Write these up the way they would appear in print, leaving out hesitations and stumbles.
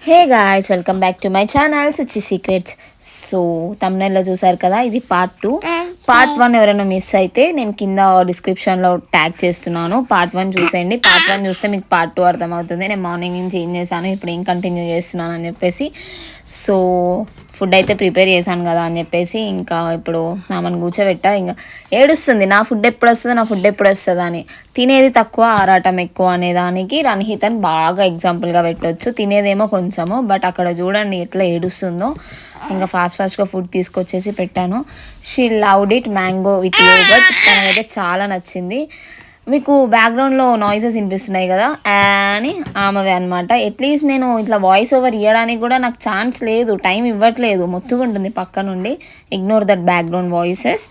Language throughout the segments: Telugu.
Hey guys, welcome back to my channel Suchi secrets. So తమ్నైల్లో చూసారు కదా, ఇది పార్ట్ 2. పార్ట్ 1 ఎవరైనా మిస్ అయితే నేను కింద డిస్క్రిప్షన్లో ట్యాగ్ చేస్తున్నాను. పార్ట్ 1 చూసేయండి. పార్ట్ 1 చూస్తే మీకు పార్ట్ 2 అర్థమవుతుంది. నేను మార్నింగ్ నుంచి ఏం చేశాను, ఇప్పుడు ఏం కంటిన్యూ చేస్తున్నాను అని చెప్పేసి. సో ఫుడ్ అయితే ప్రిపేర్ చేశాను కదా అని చెప్పేసి ఇంకా ఇప్పుడు ఆమెను కూర్చోబెట్టా. ఇంకా ఏడుస్తుంది, నా ఫుడ్ ఎప్పుడు వస్తుంది, నా ఫుడ్ ఎప్పుడు వస్తుంది అని. తినేది తక్కువ, ఆరాటం ఎక్కువ అనే దానికి రన్హితన్ బాగా ఎగ్జాంపుల్గా పెట్టవచ్చు. తినేదేమో కొంచెము, బట్ అక్కడ చూడండి ఎట్లా ఏడుస్తుందో. ఇంకా ఫాస్ట్గా ఫుడ్ తీసుకొచ్చేసి పెట్టాను. She loved it, mango with yogurt. తనకైతే చాలా నచ్చింది. మీకు బ్యాక్గ్రౌండ్లో నాయిసెస్ వినిపిస్తున్నాయి కదా అని ఆమెవే అనమాట. అట్లీస్ట్ నేను ఇట్లా వాయిస్ ఓవర్ ఇవ్వడానికి కూడా నాకు ఛాన్స్ లేదు, టైం ఇవ్వట్లేదు, మొత్తుకుంటుంది పక్క నుండి. Ignore that background voices.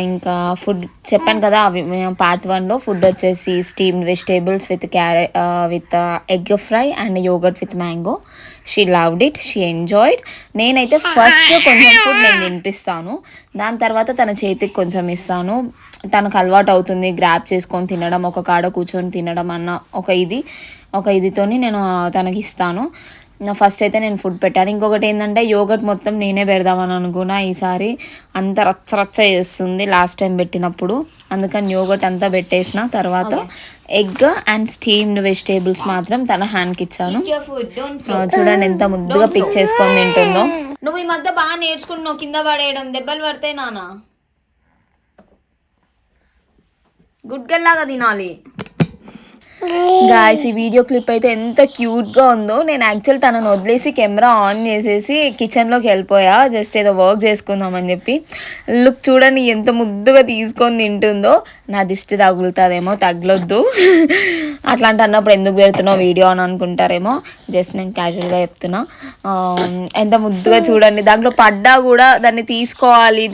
ఇంకా ఫుడ్ చెప్పాను కదా, అవి పార్ట్ 1లో ఫుడ్ వచ్చేసి steamed vegetables with carrot with egg fry and yoghurt with mango. She loved it, she enjoyed. నేనైతే ఫస్ట్ కొంచెం ఫుడ్ నేను తినిపిస్తాను, దాని తర్వాత తన చేతికి కొంచెం ఇస్తాను. తనకు అలవాటు అవుతుంది గ్రాప్ చేసుకొని తినడం, ఒక కాడ కూర్చొని తినడం అన్న ఒక ఇదితోని నేను తనకి ఇస్తాను. ఫస్ట్ అయితే నేను ఫుడ్ పెట్టాను. ఇంకొకటి ఏంటంటే యోగర్ట్ మొత్తం నేనే పెడదామని అనుకున్నా. ఈసారి అంత రచ్చ చేస్తుంది లాస్ట్ టైం పెట్టినప్పుడు, అందుకని యోగర్ట్ అంతా పెట్టేసిన. తర్వాత ఎగ్ అండ్ స్టీమ్డ్ వెజిటేబుల్స్ మాత్రం తన హ్యాండ్కి ఇచ్చాను. చూడండి ఎంత ముద్దుగా పిక్ చేసుకొని తింటుందో. నువ్వు ఈ మధ్య బాగా నేర్చుకున్నావు కింద పడేయడం, దెబ్బలు పడతాయి నాన్న. గుడ్ గర్ల్ లాగా తినాలి. గాయ్స్, ఈ వీడియో క్లిప్ అయితే ఎంత క్యూట్గా ఉందో. నేను యాక్చువల్ తనను వదిలేసి కెమెరా ఆన్ చేసేసి కిచెన్లోకి వెళ్ళిపోయా, జస్ట్ ఏదో వర్క్ చేసుకుందామని చెప్పి. లుక్ చూడండి ఎంత ముద్దుగా తీసుకొని తింటుందో. నా దిష్టి తగులుతుందేమో, తగలొద్దు. అట్లాంటి అన్నప్పుడు ఎందుకు పెడుతున్నావు వీడియో అని అనుకుంటారేమో, జస్ట్ నేను క్యాజువల్గా చెప్తున్నా. ఎంత ముద్దుగా చూడండి. దాంట్లో పడ్డా కూడా దాన్ని తీసుకోవాలి,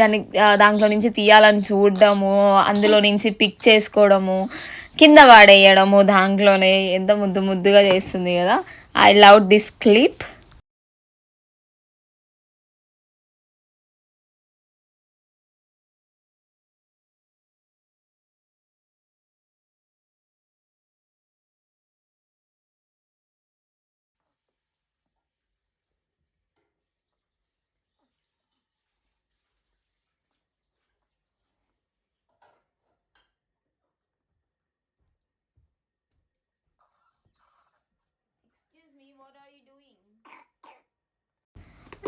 దాంట్లో నుంచి తీయాలని చూడడము, అందులో నుంచి పిక్ చేసుకోవడము, కింద వాడేయడము, దాంట్లోనే ఎంత ముద్దుగా చేస్తుంది కదా. I love this clip.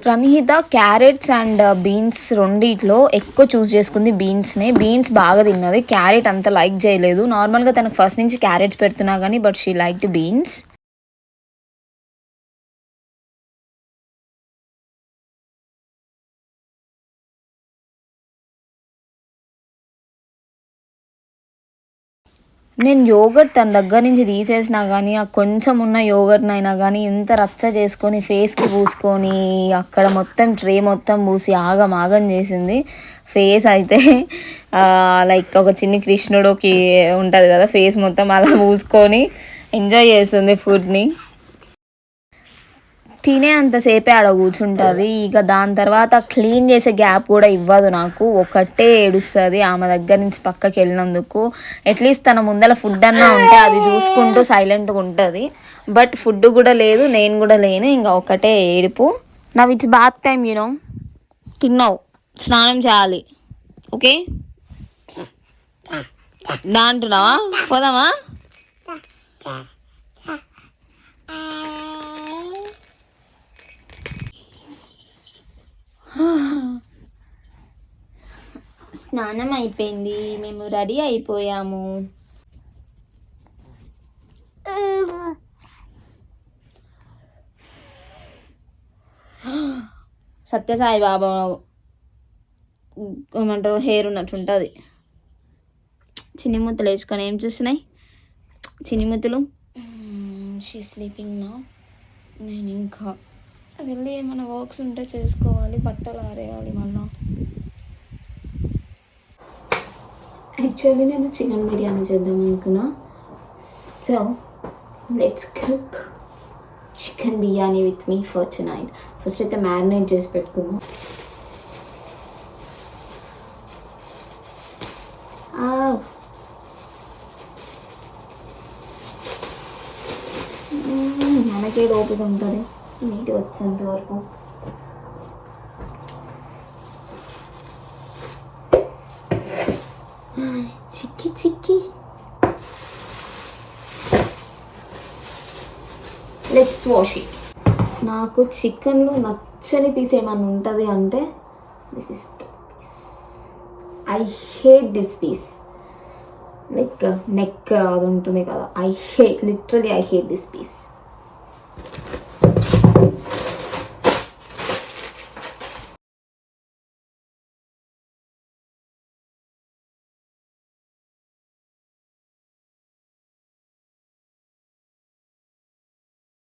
Ranhita carrots and beans రెండిట్లో ఎక్కువ చూస్ చేసుకుంది బీన్స్నే. బీన్స్ బాగా తిన్నది, క్యారెట్ అంత లైక్ చేయలేదు. నార్మల్గా తనకు ఫస్ట్ నుంచి క్యారెట్స్ పెడుతున్నా కానీ, బట్ షీ లైక్ బీన్స్. నేను యోగర్ట్ తన దగ్గర నుంచి తీసేసినా కానీ, ఆ కొంచెం ఉన్న యోగర్ట్నైనా కానీ ఎంత రచ్చ చేసుకొని ఫేస్కి పూసుకొని అక్కడ మొత్తం ట్రే మొత్తం పూసి ఆగం చేసింది. ఫేస్ అయితే లైక్ ఒక చిన్ని కృష్ణుడికి ఉంటుంది కదా, ఫేస్ మొత్తం అలా పూసుకొని ఎంజాయ్ చేస్తుంది ఫుడ్ని. తినే అంతసేపే ఆడ కూర్చుంటుంది. ఇక దాని తర్వాత క్లీన్ చేసే గ్యాప్ కూడా ఇవ్వదు నాకు. ఒకటే ఏడుస్తుంది ఆమె దగ్గర నుంచి పక్కకి వెళ్ళినందుకు. అట్లీస్ట్ తన ముందర ఫుడ్ అన్నా ఉంటే అది చూసుకుంటూ సైలెంట్గా ఉంటుంది, బట్ ఫుడ్ కూడా లేదు, నేను కూడా లేను. ఇంకా ఒకటే ఏడుపు. Now it's bath time, you know. తిన్నావు, స్నానం చేయాలి, ఓకే? అంటున్నావా? పోదామా? స్నానం అయిపోయింది, మేము రెడీ అయిపోయాము. సత్యసాయి బాబా ఏమంటారు, హెయిర్ ఉన్నట్టు ఉంటుంది. చిన్ని ముత్తలు వేసుకొని ఏం చూస్తున్నాయి చిన్ని ముత్తలు. షీ స్లీపింగ్ నా. నేను ఇంకా వెళ్ళి ఏమైనా వర్క్స్ ఉంటే చేసుకోవాలి, బట్టలు ఆరేయాలి మళ్ళీ. యాక్చువల్లీ నేను చికెన్ బిర్యానీ చేద్దాం అనుకున్నా. So let's cook chicken biryani with me for tonight. First అయితే మ్యారినేట్ చేసి పెట్టుకుందాం. మనకే ఓపిక ఉంటుంది నీట్గా వచ్చేంత వరకు. చిక్కి చిక్కి లెట్స్ వాష్ ఇట్. నాకు చికెన్లో నచ్చని పీస్ ఏమన్నా ఉంటుంది అంటే this is the piece. I hate this piece. Like neck అది ఉంటుంది కదా, I hate, literally I hate this piece.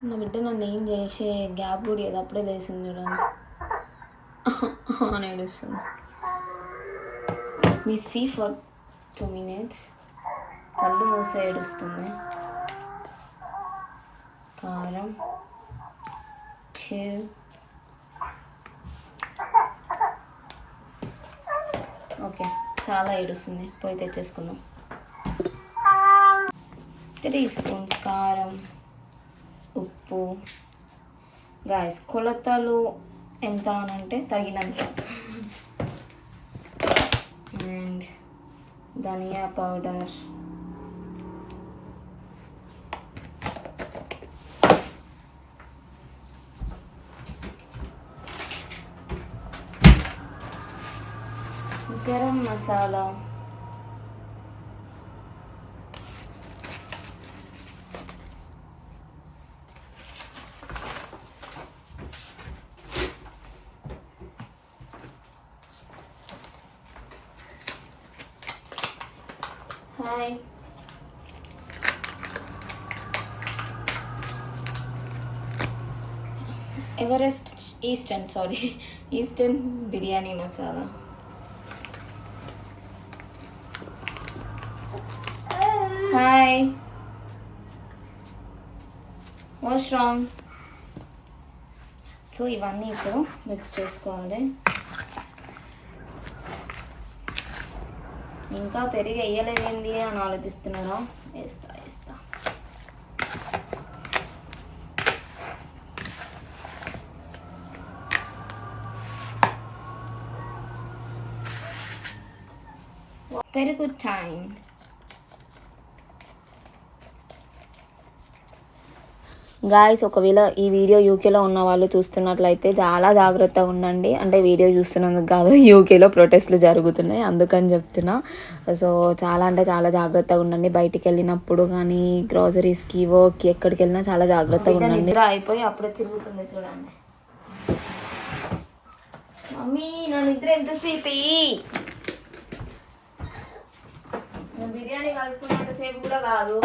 నా బిడ్డ నన్ను ఏం చేసే గ్యాప్ కూడా ఏదో అప్పుడే లేసింది చూడండి అని ఏడుస్తుంది. మీ సీ ఫర్ 2 minutes కళ్ళు మూసి ఏడుస్తుంది. కారం 2 ఓకే, చాలా ఏడుస్తుంది, పోయి తెచ్చేసుకుందాం. 3 spoons కారం, ఉప్పు. గాయస్ కొలతలు ఎంత అనంటే తగినంత. And dhaniya powder, garam masala, hi Everest Eastern biryani masala. Hi, what's wrong? So ఇవన్నీ ఇప్పుడు మిక్స్ చేసుకోవాలి. ఇంకా పెరిగి వేయలేదేంది అని ఆలోచిస్తున్నారా? వేస్తా. పెరుగు టైం. గాయస్, ఒకవేళ ఈ వీడియో యూకేలో ఉన్న వాళ్ళు చూస్తున్నట్లయితే చాలా జాగ్రత్తగా ఉండండి. అంటే వీడియో చూస్తున్నందుకు కాదు, యూకేలో ప్రొటెస్ట్లు జరుగుతున్నాయి అందుకని చెప్తున్నా. సో చాలా అంటే చాలా జాగ్రత్తగా ఉండండి. బయటికి వెళ్ళినప్పుడు కానీ, గ్రాసరీస్కి, వర్క్కి, ఎక్కడికి వెళ్ళినా చాలా జాగ్రత్తగా ఉండండి. నిద్ర అయిపోయి అప్పుడే తిరుగుతుంది చూడండి. మమ్మీ నా నిద్ర ఎంతసేపు? బిర్యానీ కలుపుకున్నంతసేపు కూడా కాదు.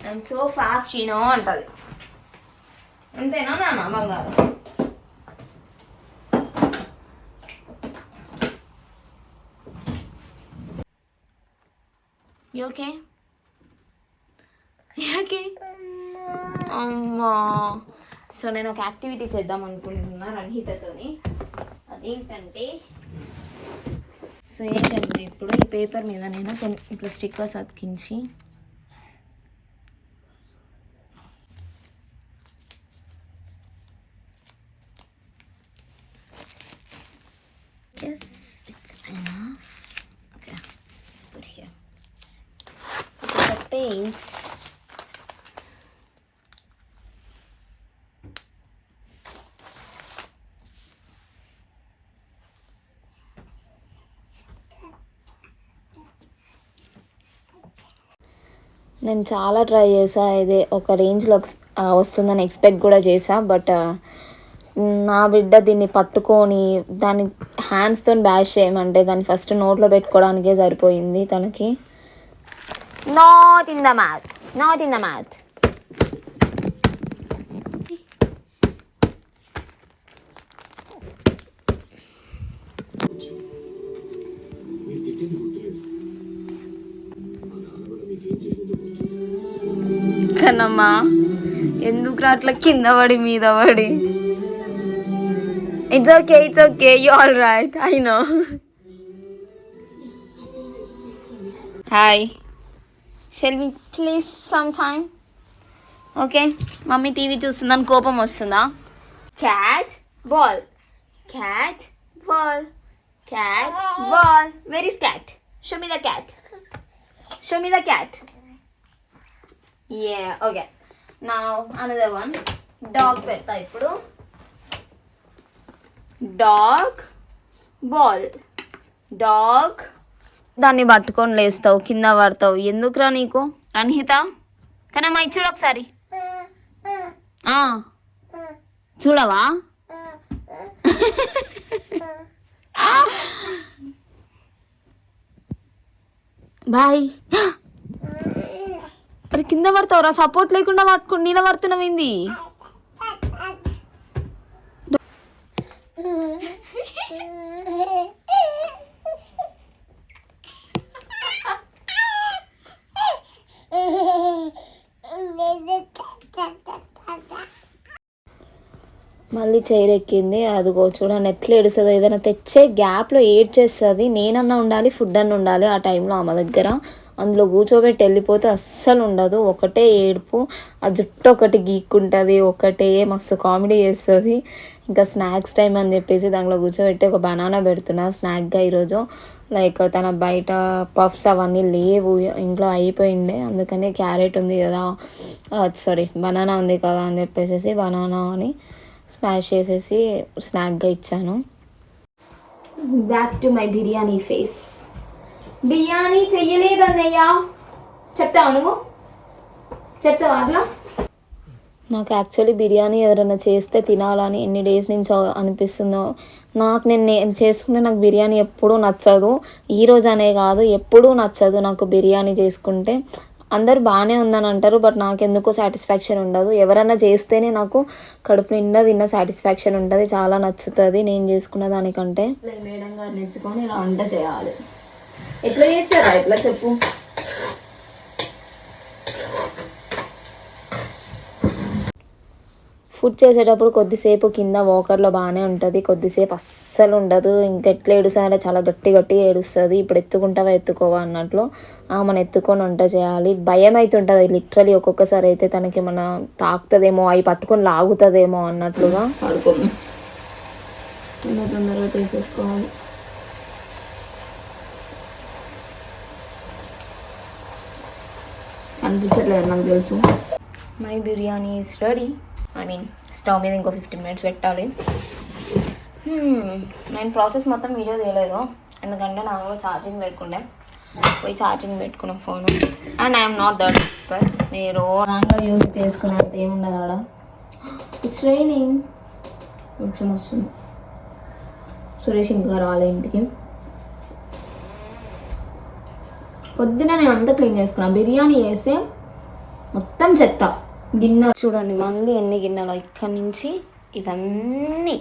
ఐఎమ్ సో ఫాస్ట్ అంటది. అంతేనా నాన్న బంగారు? ఓకే అమ్మా. సో నేను ఒక యాక్టివిటీ చేద్దాం అనుకుంటున్నా రణహితతోని. అదేంటంటే ఇప్పుడు ఈ పేపర్ మీద నేను ఇట్లా స్టిక్కర్స్ అతికించి it's enough. Okay, put here. Put the paints. నేను చాలా ట్రై చేసా, ఇదే ఒక రేంజ్లో వస్తుందని ఎక్స్పెక్ట్ కూడా చేసా. బట్ నా బిడ్డ దీన్ని పట్టుకొని దాన్ని హ్యాండ్స్తో బ్యాష్ చేయమంటే దాన్ని ఫస్ట్ నోట్లో పెట్టుకోవడానికే సరిపోయింది తనకి. Not in the math. కన్నమ్మా ఎందుకు అట్లా కింద పడి మీద పడి? It's okay, you're all right, I know. Hi, shall we please sometime? Okay, mummy TV చూస్తుందని కోపం వస్తుందా? Catch ball, catch ball, catch ball. Where is cat? Show me the cat, show me the cat. Yeah, okay. Now another one. Dog పెడతా ఇప్పుడు. Dog ball, dog. దాన్ని పట్టుకొని లేస్తావు, కింద పడతావు. ఎందుకురా నీకు రణహిత? కనమ్మా ఇచ్చుడు ఒకసారి. చూడవా? బాయ్. అరే కింద పడతావురా, సపోర్ట్ లేకుండా పట్టుకుని నిలబడుతున్నావింది. మళ్ళీ చైర్ ఎక్కింది. అదిగో చూడండి ఎట్లా ఏడుస్తుంది. ఏదైనా తెచ్చే గ్యాప్లో ఏడ్చేస్తుంది. నేనన్నా ఉండాలి, ఫుడ్ అన్న ఉండాలి ఆ టైంలో ఆమె దగ్గర. అందులో కూర్చోబెట్టి వెళ్ళిపోతే అస్సలు ఉండదు. ఒకటే ఏడుపు. ఆ జుట్టు ఒకటి గీక్కుంటుంది, ఒకటే మస్తు కామెడీ చేస్తుంది. ఇంకా స్నాక్స్ టైం అని చెప్పేసి దాంట్లో కూర్చోబెట్టి ఒక బనానా పెడుతున్నా స్నాక్గా ఈరోజు. లైక్ తన బయట పఫ్స్ అవన్నీ లేవు, ఇంట్లో అయిపోయిండే. అందుకని క్యారెట్ ఉంది కదా, సారీ బనానా ఉంది కదా అని చెప్పేసి బనానా అని స్మాష్ చేసేసి స్నాక్గా ఇచ్చాను. Back to my biryani face. Biryani చెయ్యలేదన్నయ్యా చెప్తావా నువ్వు? చెప్తావా అట్లా? నాకు యాక్చువల్లీ బిర్యానీ ఎవరైనా చేస్తే తినాలని ఎన్ని డేస్ నుంచి అనిపిస్తుందో. నేను చేసుకుంటే నాకు బిర్యానీ ఎప్పుడూ నచ్చదు. ఈరోజు అనే కాదు, ఎప్పుడూ నచ్చదు నాకు బిర్యానీ చేసుకుంటే. అందరు బాగానే ఉందని అంటారు, బట్ నాకెందుకో సాటిస్ఫాక్షన్ ఉండదు. ఎవరైనా చేస్తేనే నాకు కడుపు నిండా తిన్న సాటిస్ఫాక్షన్ ఉంటుంది, చాలా నచ్చుతుంది నేను చేసుకున్న దానికంటే. మేడం గారిని ఎత్తుకొని ఇలా వంట చేయాలి. ఎట్లా చేస్తారా? ఎట్లా చెప్పు. ఫుడ్ చేసేటప్పుడు కొద్దిసేపు కింద వాకర్లో బాగానే ఉంటుంది, కొద్దిసేపు అస్సలు ఉండదు. ఇంకెట్లా ఏడుస్తానంటే చాలా గట్టి ఏడుస్తుంది. ఇప్పుడు ఎత్తుకుంటావా ఎత్తుకోవా అన్నట్లు ఆమెను ఎత్తుకొని వంట చేయాలి. భయం అవుతుంటుంది లిటరలీ. ఒక్కొక్కసారి అయితే తనకి ఏమన్నా తాకుతుందేమో, అవి పట్టుకొని లాగుతుందేమో అన్నట్లుగా. పడుకుంది, తొందరగా తీసేసుకోవాలి. అనిపించట్లేదు నాకు తెలుసు. My biryani is ready. Stove మీద ఇంకో 15 minutes పెట్టాలి. నేను ప్రాసెస్ మొత్తం వీడియో తీయలేదు, ఎందుకంటే నాకు ఛార్జింగ్ లేకుండే. పోయి ఛార్జింగ్ పెట్టుకున్న phone. And I'm not that expert. మీరు దాంట్లో యూజ్ చేసుకునేంత ఏముండదు ఆడ. ఇట్స్ రైనింగ్, కొంచెం వస్తుంది. సురేష్ ఇంకా రాలే ఇంటికి. పొద్దున నేను అంతా క్లీన్ చేసుకున్నాను. బిర్యానీ చేస్తే మొత్తం చెత్త. గిన్నె చూడండి మళ్ళీ ఎన్ని గిన్నెలు. ఇక్కడి నుంచి ఇవన్నీ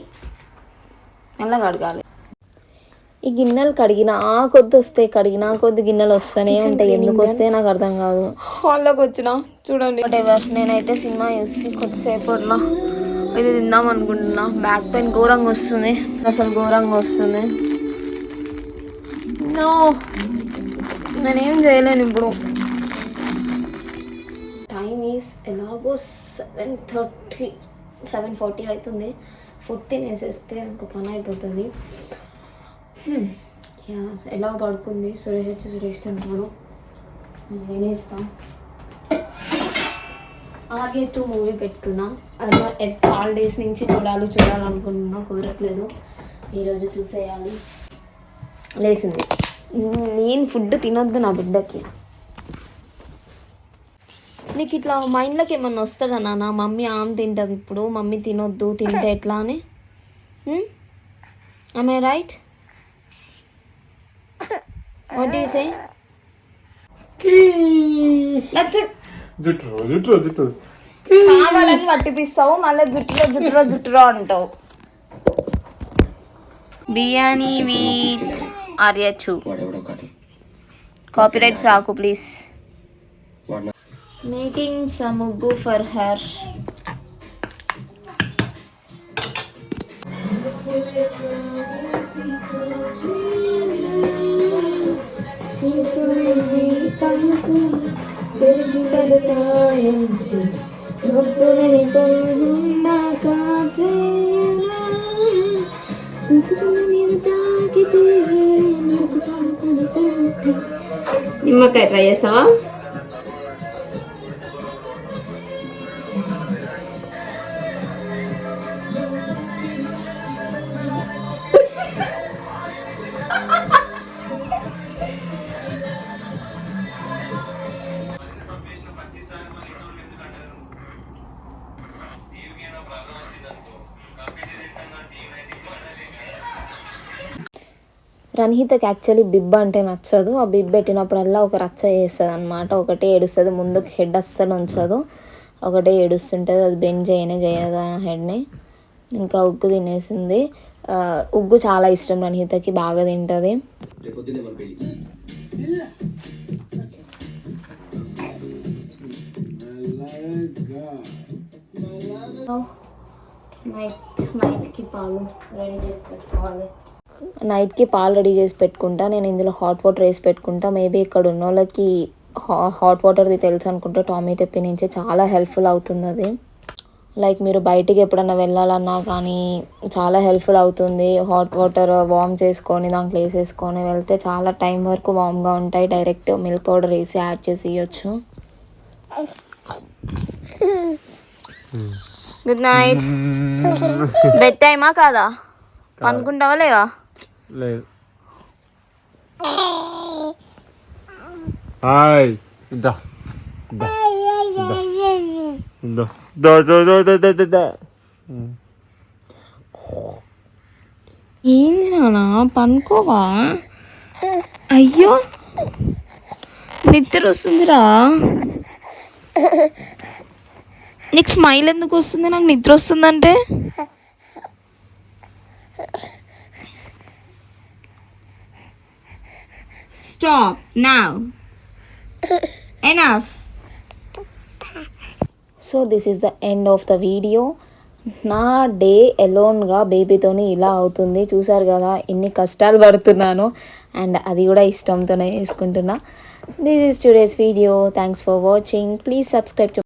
మెల్లగా కడగాలి. ఈ గిన్నెలు కడిగినా కొద్ది గిన్నెలు వస్తానే ఉంటాయి. ఎందుకు వస్తే నాకు అర్థం కాదు. హాల్లోకి వచ్చిన చూడండి. ఎవర్ నేనైతే సినిమా చూసి కొద్దిసేపట్లో ఇది తిందాం అనుకుంటున్నా. బ్యాక్ పెయిన్ ఘోరంగా వస్తుంది, అసలు ఘోరంగా వస్తుంది. నో, నేనేం చేయలేను ఇప్పుడు. టైం ఈజ్ ఎలాగో 7:40 అవుతుంది. ఫుడ్ తినేసేస్తే ఇంకో పని అయిపోతుంది. ఎలా పడుకుంది సురేష్ తింటాను, నేనేస్తాం. అలాగే 2 మూవీ పెట్టుకుందాం. హాలిడేస్ నుంచి చూడాలనుకుంటున్నా, కుదరట్లేదు. ఈరోజు చూసేయాలి. లేసింది. నేను ఫుడ్ తినొద్దు నా బిడ్డకి. నీకు ఇట్లా మైండ్లోకి ఏమన్నా వస్తుందా నాన్న? మమ్మీ ఆమె తింటుంది ఇప్పుడు, మమ్మీ తినొద్దు, తింటే ఎట్లా అని. am I right? What do you say? జుట్టు కావాలని పట్టిపిస్తావు, మళ్ళీ జుట్టులో అంటావు. బిర్యానీ విత్ ఆర్యచు. కాపీరైట్స్ రాకు please. Making some muggu for her. నిమ్మకాయ ట్రై చేస్తావా? రణహితకి యాక్చువల్లీ బిబ్బ అంటే నచ్చదు. ఆ బిబ్బ పెట్టినప్పుడల్లా ఒక రచ్చ చేస్తుంది అనమాట. ఒకటే ఏడుస్తుంది, ముందుకు హెడ్ అస్సలు ఉంచదు, ఒకటే ఏడుస్తుంటుంది. అది బెండ్ చేయదు ఆ హెడ్ని. ఇంకా ఉగ్గు తినేసింది. ఉగ్గు చాలా ఇష్టం రణహితకి, బాగా తింటుంది. నైట్కి పాలు రెడీ చేసి పెట్టుకోవాలి. నైట్కి పాలు రెడీ చేసి పెట్టుకుంటా. నేను ఇందులో హాట్ వాటర్ వేసి పెట్టుకుంటా. మేబీ ఇక్కడ ఉన్న వాళ్ళకి హాట్ వాటర్ది తెలుసు అనుకుంటా. టామీ టెప్పి నుంచి చాలా హెల్ప్ఫుల్ అవుతుంది అది. లైక్ మీరు బయటికి ఎప్పుడన్నా వెళ్ళాలన్నా కానీ చాలా హెల్ప్ఫుల్ అవుతుంది. హాట్ వాటర్ వార్మ్ చేసుకొని దాంట్లో వేసేసుకొని వెళ్తే చాలా టైం వరకు వామ్గా ఉంటాయి. డైరెక్ట్ మిల్క్ పౌడర్ వేసి యాడ్ చేసి ఇవ్వచ్చు. Good night. బెడ్ టైమా కాదా? పనుకుంటావా లేవా? లేదు. హాయ్ దా దా దా దా దా దా దా. ఏంది నానా, పనుకోవా? అయ్యో నిద్ర వస్తుందిరా. నీకు స్మైల్ ఎందుకు వస్తుంది? నాకు నిద్ర వస్తుందంటే. Stop now. Enough. So this is the end of the video. నా డే ఎలోన్గా బేబీతోని ఇలా అవుతుంది. చూసారు కదా ఎన్ని కష్టాలు పడుతున్నాను, అండ్ అది కూడా ఇష్టంతోనే చేసుకుంటున్నా. This is today's video. Thanks for watching. Please subscribe to